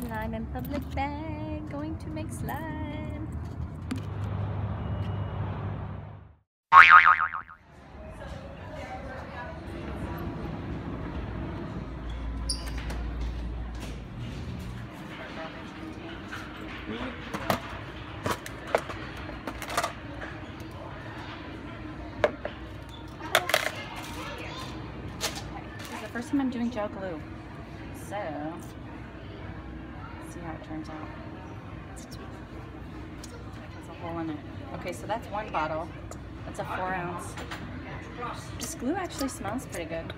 Slime in public bag, going to make slime. This is the first time I'm doing gel glue, so let's see how it turns out. There's a hole in it. Okay, so that's one bottle. That's a 4-ounce. This glue actually smells pretty good.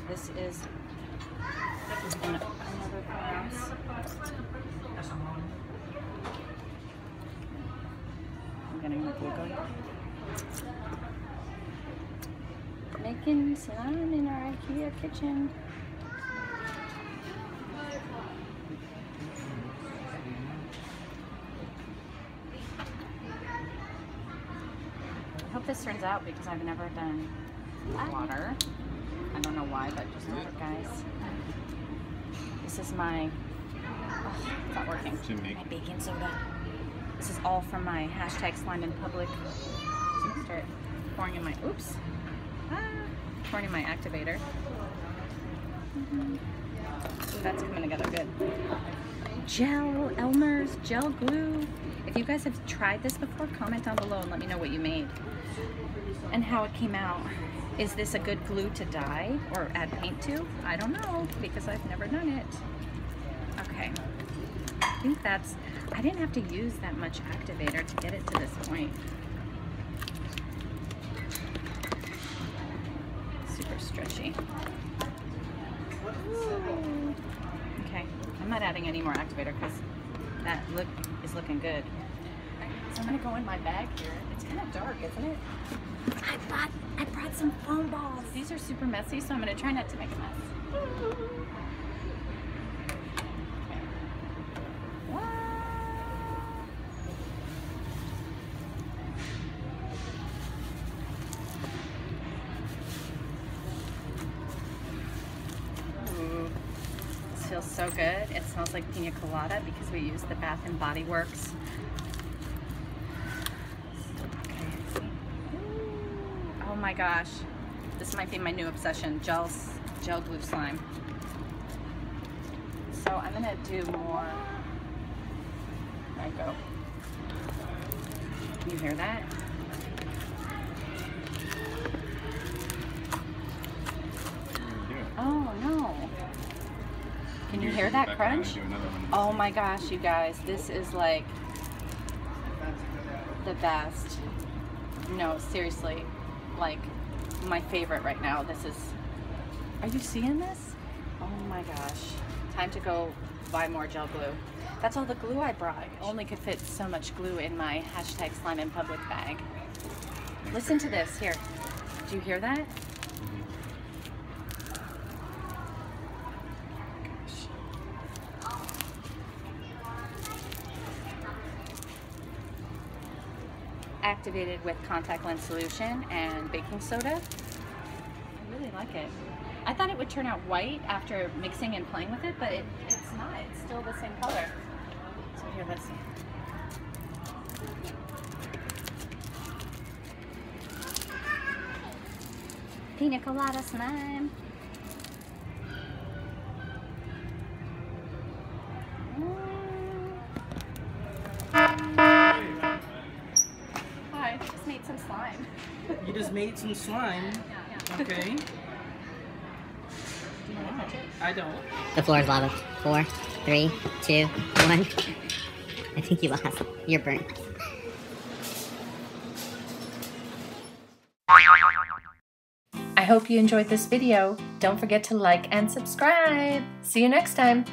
This is another 4-ounce. I'm getting the glue going. Making slime in our Ikea kitchen. I hope this turns out because I've never done water. I don't know why, but just do it, guys. This is my, oh, it's not working. My baking soda. This is all from my hashtag slime in public. So I'm gonna start pouring in my, oops. Pouring in my activator. So that's coming together good. Gel, Elmer's gel glue. If you guys have tried this before, comment down below and let me know what you made and how it came out. Is this a good glue to dye or add paint to? I don't know because I've never done it. Okay, I think that's, I didn't have to use that much activator to get it to this point. Super stretchy. Ooh. Okay, I'm not adding any more activator because that look is looking good. So I'm gonna go in my bag here. It's kind of dark, isn't it? I brought some foam balls. These are super messy, so I'm gonna try not to make a mess. Okay. Ooh, this feels so good. It smells like pina colada because we use the Bath and Body Works. Oh my gosh, this might be my new obsession, gel glue slime. So I'm gonna do more. There I go. Can you hear that? Oh no. Can you hear that crunch? Oh my gosh, you guys, this is like the best. No, seriously. Like my favorite right now. This is, are you seeing this? Oh my gosh. Time to go buy more gel glue. That's all the glue I brought. I only could fit so much glue in my hashtag slime in public bag. Listen to this here. Do you hear that? Activated with contact lens solution and baking soda. I really like it. I thought it would turn out white after mixing and playing with it, but it's not. It's still the same color. So here, let's see. Pina colada slime. Some slime. You just made some slime. Yeah. Okay. Do you want to touch it? I don't. The floor is lava. 4, 3, 2, 1. I think you lost. You're burnt. I hope you enjoyed this video. Don't forget to like and subscribe. See you next time.